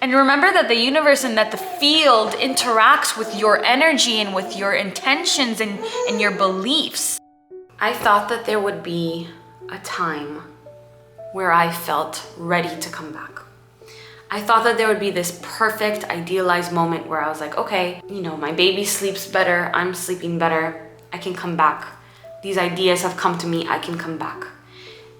And remember that the universe and that the field interacts with your energy and with your intentions and your beliefs. I thought that there would be a time where I felt ready to come back. I thought that there would be this perfect, idealized moment where I was like, okay, you know, my baby sleeps better, I'm sleeping better, I can come back. These ideas have come to me, I can come back.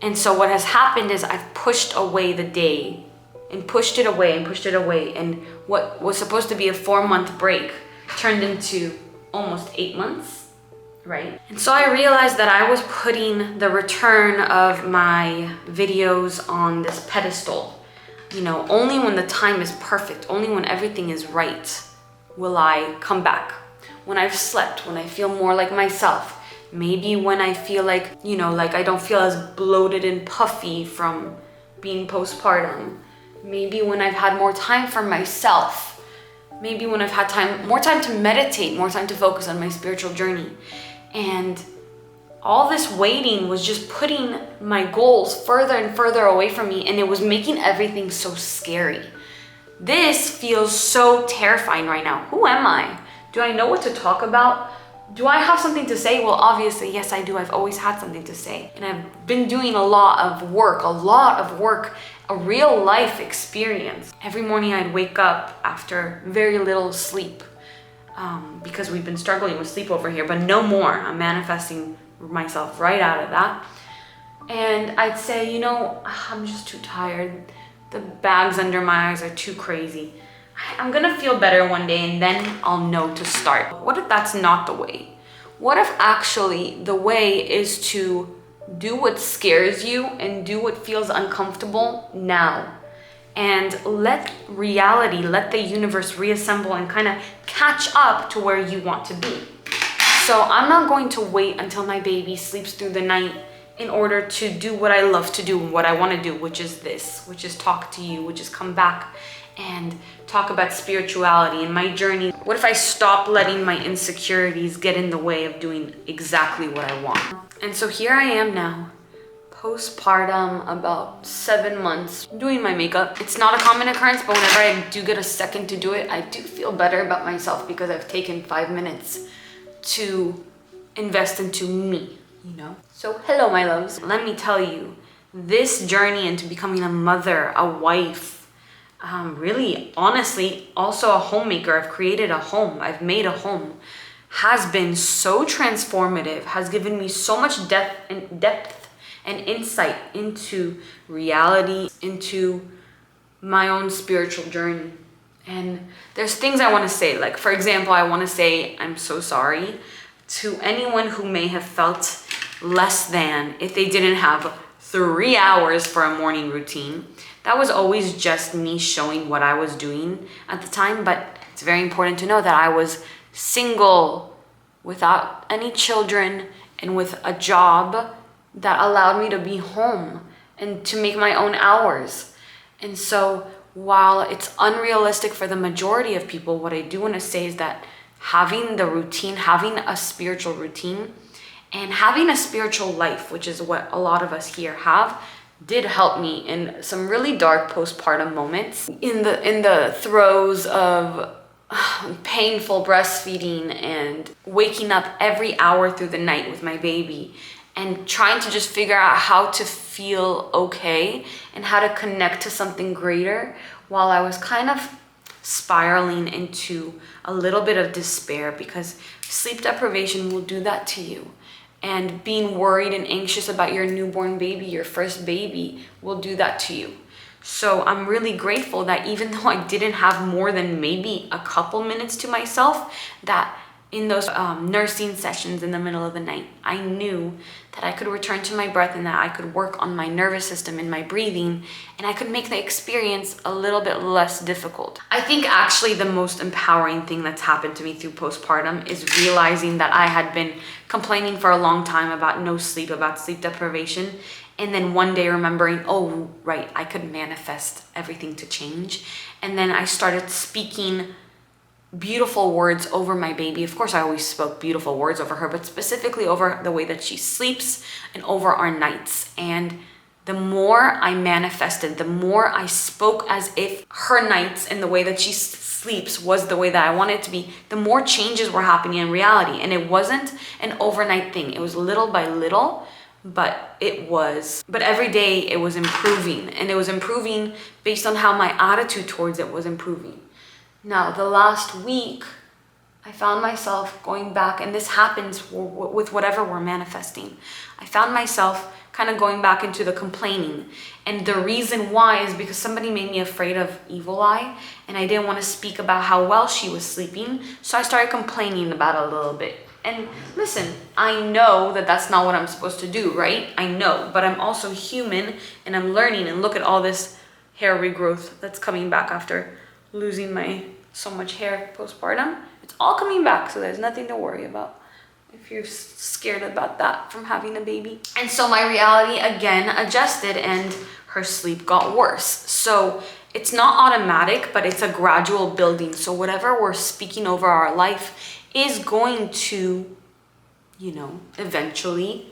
And so what has happened is I've pushed away the day and pushed it away and pushed it away. And what was supposed to be a 4-month break turned into almost 8 months, right? And so I realized that I was putting the return of my videos on this pedestal. You know, only when the time is perfect, only when everything is right, will I come back. When I've slept, when I feel more like myself, maybe when I feel like, you know, like I don't feel as bloated and puffy from being postpartum. Maybe when I've had more time for myself. Maybe when I've had more time to meditate, more time to focus on my spiritual journey. And all this waiting was just putting my goals further and further away from me, and it was making everything so scary. This feels so terrifying right now. Who am I? Do I know what to talk about? Do I have something to say? Well, obviously, yes, I do. I've always had something to say. And I've been doing a lot of work, a real life experience. Every morning I'd wake up after very little sleep because we've been struggling with sleep over here, but no more. I'm manifesting myself right out of that. And I'd say, you know, I'm just too tired. The bags under my eyes are too crazy. I'm gonna feel better one day and then I'll know to start. What if that's not the way? What if actually the way is to do what scares you and do what feels uncomfortable now? And let reality, let the universe reassemble and kind of catch up to where you want to be. So I'm not going to wait until my baby sleeps through the night in order to do what I love to do, what I want to do, which is talk to you, which is come back and talk about spirituality and my journey. What if I stop letting my insecurities get in the way of doing exactly what I want? And so here I am now, postpartum, about 7 months, doing my makeup. It's not a common occurrence, but whenever I do get a second to do it, I do feel better about myself because I've taken 5 minutes to invest into me, you know? So hello, my loves. Let me tell you, this journey into becoming a mother, a wife, really, honestly, also a homemaker, I've created a home, I've made a home, has been so transformative, has given me so much depth and insight into reality, into my own spiritual journey. And there's things I want to say, like, for example, I want to say I'm so sorry to anyone who may have felt less than if they didn't have 3 hours for a morning routine. That was always just me showing what I was doing at the time, but it's very important to know that I was single, without any children, and with a job that allowed me to be home and to make my own hours. And so while it's unrealistic for the majority of people, what I do want to say is that having the routine, having a spiritual routine, and having a spiritual life, which is what a lot of us here have, did help me in some really dark postpartum moments. In the throes of painful breastfeeding and waking up every hour through the night with my baby and trying to just figure out how to feel okay and how to connect to something greater, while I was kind of spiraling into a little bit of despair, because sleep deprivation will do that to you. And being worried and anxious about your newborn baby, your first baby, will do that to you. So I'm really grateful that even though I didn't have more than maybe a couple minutes to myself, that in those nursing sessions in the middle of the night, I knew that I could return to my breath and that I could work on my nervous system and my breathing, and I could make the experience a little bit less difficult. I think actually the most empowering thing that's happened to me through postpartum is realizing that I had been complaining for a long time about no sleep, about sleep deprivation, and then one day remembering, oh, right, I could manifest everything to change. And then I started speaking beautiful words over my baby. Of course, I always spoke beautiful words over her, but specifically over the way that she sleeps and over our nights. And the more I manifested, the more I spoke as if her nights and the way that she sleeps was the way that I wanted it to be, the more changes were happening in reality. And it wasn't an overnight thing. It was little by little, but every day it was improving, and it was improving based on how my attitude towards it was improving. Now, the last week, I found myself going back, and this happens with whatever we're manifesting. I found myself kind of going back into the complaining. And the reason why is because somebody made me afraid of evil eye, and I didn't want to speak about how well she was sleeping. So I started complaining about it a little bit. And listen, I know that that's not what I'm supposed to do, right? I know, but I'm also human, and I'm learning. And look at all this hair regrowth that's coming back after losing so much hair postpartum. It's all coming back, so there's nothing to worry about if you're scared about that from having a baby. And so my reality again adjusted, and her sleep got worse. So it's not automatic, but it's a gradual building. So whatever we're speaking over our life is going to, eventually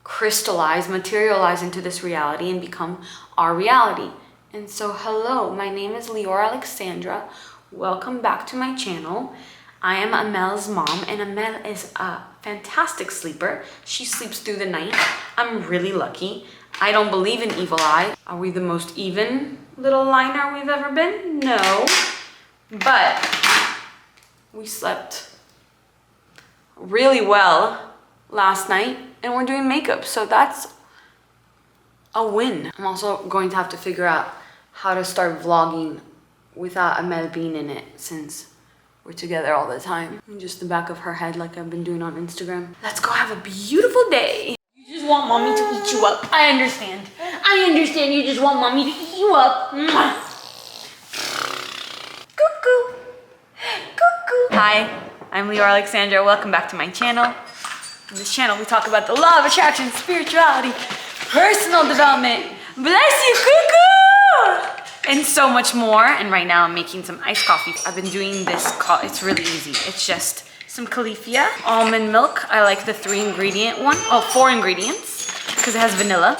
crystallize, materialize into this reality and become our reality. And so hello, my name is Leeor Alexandra. Welcome back to my channel. I am Amel's mom, and Amel is a fantastic sleeper. She sleeps through the night. I'm really lucky. I don't believe in evil eye. Are we the most even little liner we've ever been? No. But we slept really well last night, and we're doing makeup, so that's a win. I'm also going to have to figure out how to start vlogging without Amel being in it, since we're together all the time. And just the back of her head like I've been doing on Instagram. Let's go have a beautiful day. You just want mommy to eat you up. I understand. I understand you just want mommy to eat you up. Mwah. Cuckoo. Cuckoo. Hi, I'm Leeor Alexandra. Welcome back to my channel. In this channel, we talk about the law of attraction, spirituality, personal development. Bless you, cuckoo! And so much more. And right now I'm making some iced coffee. I've been doing this, it's really easy. It's just some califia, almond milk. I like the 3-ingredient one. Oh, 4 ingredients, because it has vanilla.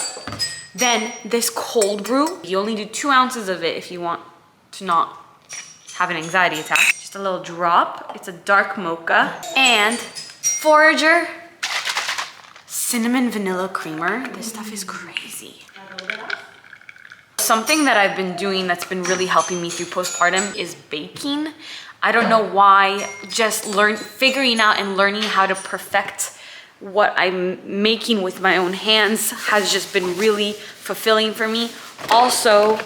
Then this cold brew. You only do 2 ounces of it if you want to not have an anxiety attack. Just a little drop. It's a dark mocha. And Forager cinnamon vanilla creamer. This stuff is crazy. Something that I've been doing that's been really helping me through postpartum is baking. I don't know why, just figuring out and learning how to perfect what I'm making with my own hands has just been really fulfilling for me. Also,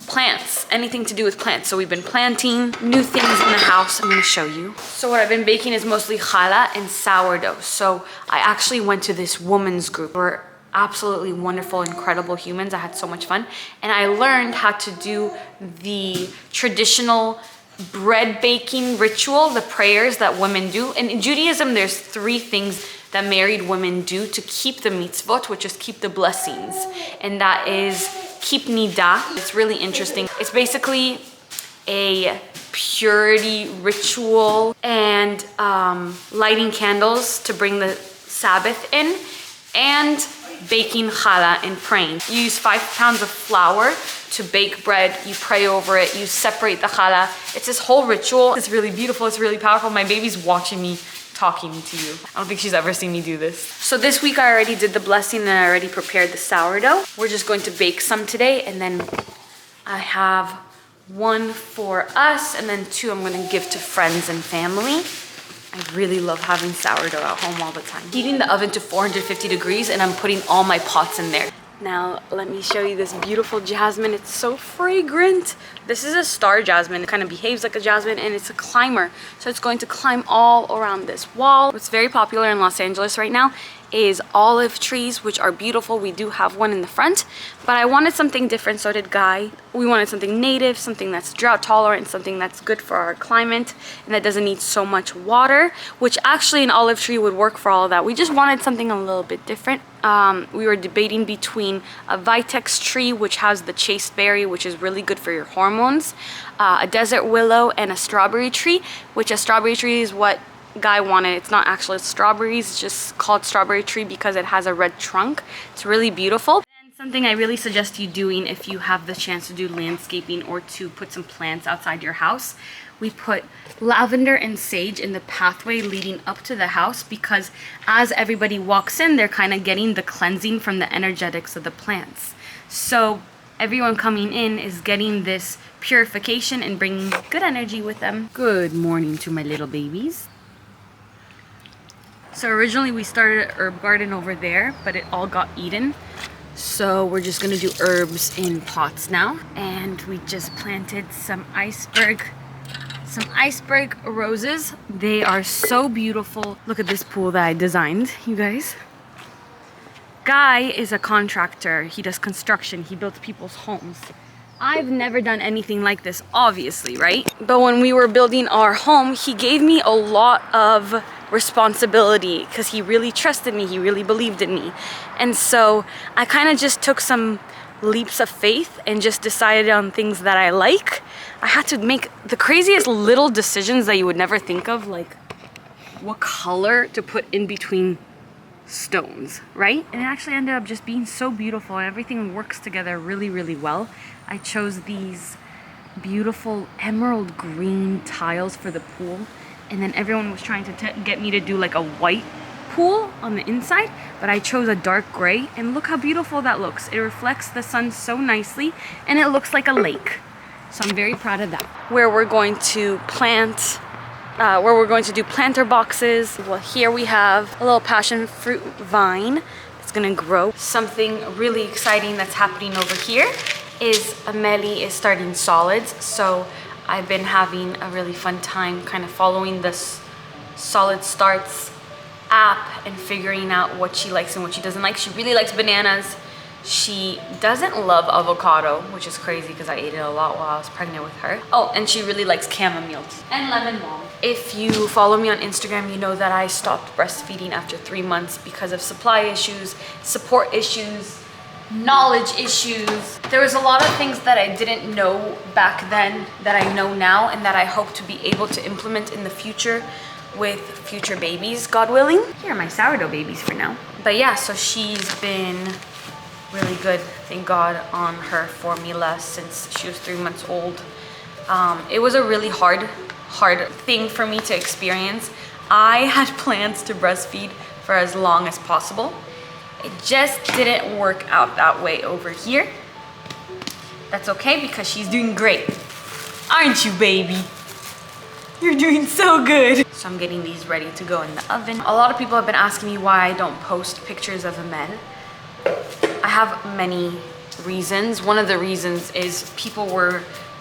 plants, anything to do with plants. So we've been planting new things in the house. I'm gonna show you. So what I've been baking is mostly challah and sourdough. So I actually went to this women's group. We're absolutely wonderful, incredible humans. I had so much fun. And I learned how to do the traditional bread baking ritual, the prayers that women do. And in Judaism, there's 3 things that married women do to keep the mitzvot, which is keep the blessings. And that is keep nidah. It's really interesting. It's basically a purity ritual and lighting candles to bring the Sabbath in, and baking challah and praying. You use 5 pounds of flour to bake bread. You pray over it. You separate the challah. It's this whole ritual. It's really beautiful. It's really powerful. My baby's watching me talking to you. I don't think she's ever seen me do this. So this week I already did the blessing, and I already prepared the sourdough. We're just going to bake some today, and then I have 1 for us, and then 2 I'm gonna give to friends and family. I really love having sourdough at home all the time. Heating the oven to 450 degrees, and I'm putting all my pots in there. Now, let me show you this beautiful jasmine. It's so fragrant. This is a star jasmine. It kind of behaves like a jasmine, and it's a climber. So it's going to climb all around this wall. What's very popular in Los Angeles right now is olive trees, which are beautiful. We do have one in the front, but I wanted something different, so did Guy. We wanted something native, something that's drought tolerant, something that's good for our climate, and that doesn't need so much water, which actually an olive tree would work for all of that. We just wanted something a little bit different. We were debating between a vitex tree, which has the chasteberry, which is really good for your hormones, a desert willow, and a strawberry tree, which a strawberry tree is what Guy wanted. It's not actually strawberries, it's just called strawberry tree because it has a red trunk. It's really beautiful. And Something I really suggest you doing if you have the chance to do landscaping or to put some plants outside your house. We put lavender and sage in the pathway leading up to the house because as everybody walks in, they're kind of getting the cleansing from the energetics of the plants. So everyone coming in is getting this purification and bringing good energy with them. Good morning to my little babies. So originally we started an herb garden over there, but it all got eaten. So we're just gonna do herbs in pots now. And we just planted some iceberg roses. They are so beautiful. Look at this pool that I designed, you guys. Guy is a contractor. He does construction. He builds people's homes. I've never done anything like this, obviously, right? But when we were building our home, he gave me a lot of responsibility because he really trusted me. He really believed in me. And so I kind of just took some leaps of faith and just decided on things that I like. I had to make the craziest little decisions that you would never think of, like what color to put in between stones, right? And it actually ended up just being so beautiful and everything works together really, really well. I chose these beautiful emerald green tiles for the pool, and then everyone was trying to get me to do like a white pool on the inside, but I chose a dark gray, and look how beautiful that looks. It reflects the sun so nicely and it looks like a lake. So I'm very proud of that. Where we're going to plant where we're going to do planter boxes. Well, here we have a little passion fruit vine that's gonna grow. Something really exciting that's happening over here is Amelie is starting solids. So I've been having a really fun time kind of following this Solid Starts app and figuring out what she likes and what she doesn't like. She really likes bananas. She doesn't love avocado, which is crazy because I ate it a lot while I was pregnant with her. Oh, and she really likes chamomile and lemon balm. If you follow me on Instagram, you know that I stopped breastfeeding after 3 months because of supply issues, support issues, knowledge issues. There was a lot of things that I didn't know back then that I know now and that I hope to be able to implement in the future with future babies, God willing. Here are my sourdough babies for now. But yeah, so she's been really good, thank God, on her formula since she was 3 months old. It was a really hard thing for me to experience. I had plans to breastfeed for as long as possible. It just didn't work out that way over here. That's okay because she's doing great. Aren't you, baby? You're doing so good. So I'm getting these ready to go in the oven. A lot of people have been asking me why I don't post pictures of Amel. I have many reasons. One of the reasons is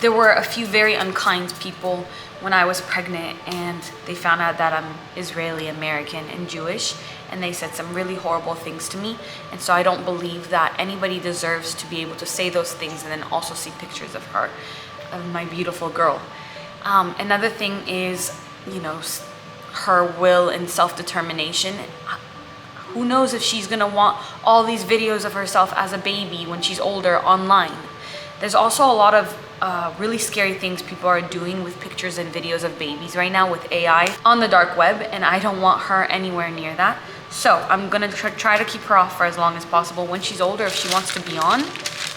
there were a few very unkind people when I was pregnant and they found out that I'm Israeli American and Jewish, and they said some really horrible things to me. And so I don't believe that anybody deserves to be able to say those things and then also see pictures of her, of my beautiful girl. Another thing is, you know, her will and self-determination. Who knows if she's gonna want all these videos of herself as a baby when she's older online. There's also a lot of really scary things people are doing with pictures and videos of babies right now with AI on the dark web, and I don't want her anywhere near that. So I'm gonna try to keep her off for as long as possible. When she's older, if she wants to be on,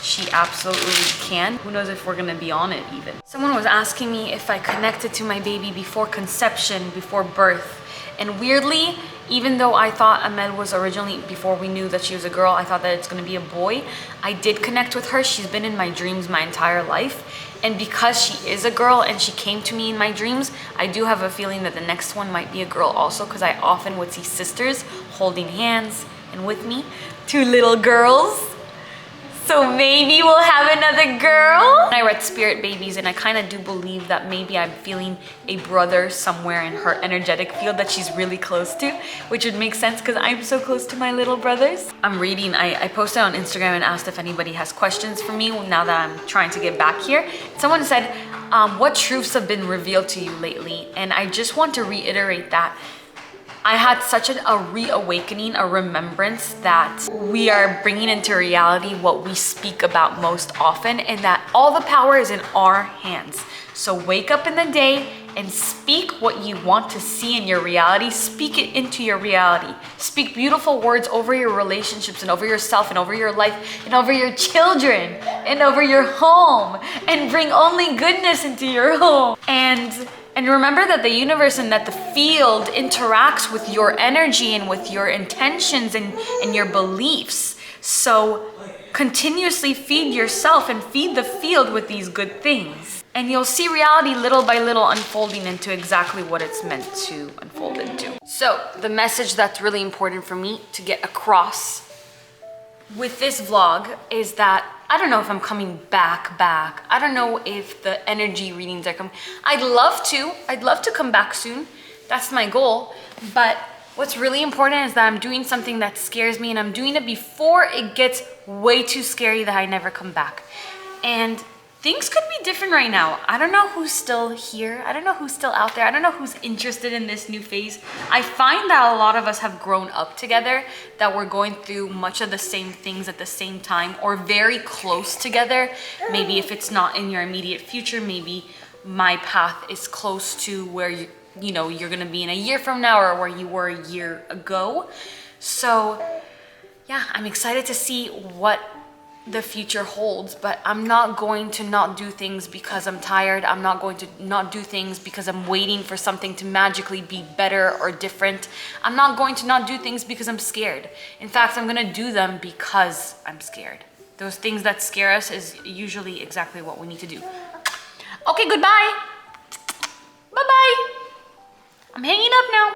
she absolutely can. Who knows if we're gonna be on it even. Someone was asking me if I connected to my baby before conception, before birth. And weirdly, even though I thought Amel was originally, before we knew that she was a girl, I thought that it's gonna be a boy, I did connect with her. She's been in my dreams my entire life. And because she is a girl and she came to me in my dreams, I do have a feeling that the next one might be a girl also, because I often would see sisters holding hands and with me, 2 little girls. So maybe we'll have another girl. I read Spirit Babies and I kind of do believe that maybe I'm feeling a brother somewhere in her energetic field that she's really close to, which would make sense because I'm so close to my little brothers. I'm reading, I posted on Instagram and asked if anybody has questions for me now that I'm trying to get back here. Someone said, what truths have been revealed to you lately? And I just want to reiterate that I had such a reawakening, a remembrance that we are bringing into reality what we speak about most often, and that all the power is in our hands. So wake up in the day and speak what you want to see in your reality. Speak it into your reality. Speak beautiful words over your relationships and over yourself and over your life and over your children and over your home, and bring only goodness into your home. And remember that the universe and that the field interacts with your energy and with your intentions and your beliefs. So continuously feed yourself and feed the field with these good things. And you'll see reality little by little unfolding into exactly what it's meant to unfold into. So the message that's really important for me to get across with this vlog is that I don't know if I'm coming back. I don't know if the energy readings are coming. I'd love to come back soon. That's my goal. But what's really important is that I'm doing something that scares me, and I'm doing it before it gets way too scary that I never come back. And things could be different right now. I don't know who's still here. I don't know who's still out there. I don't know who's interested in this new phase. I find that a lot of us have grown up together, that we're going through much of the same things at the same time, or very close together. Maybe if it's not in your immediate future, maybe my path is close to where you're gonna be in a year from now, or where you were a year ago. So yeah, I'm excited to see what the future holds, but I'm not going to not do things because I'm tired. I'm not going to not do things because I'm waiting for something to magically be better or different. I'm not going to not do things because I'm scared. In fact, I'm gonna do them because I'm scared. Those things that scare us is usually exactly what we need to do. Okay, goodbye. Bye-bye. I'm hanging up now.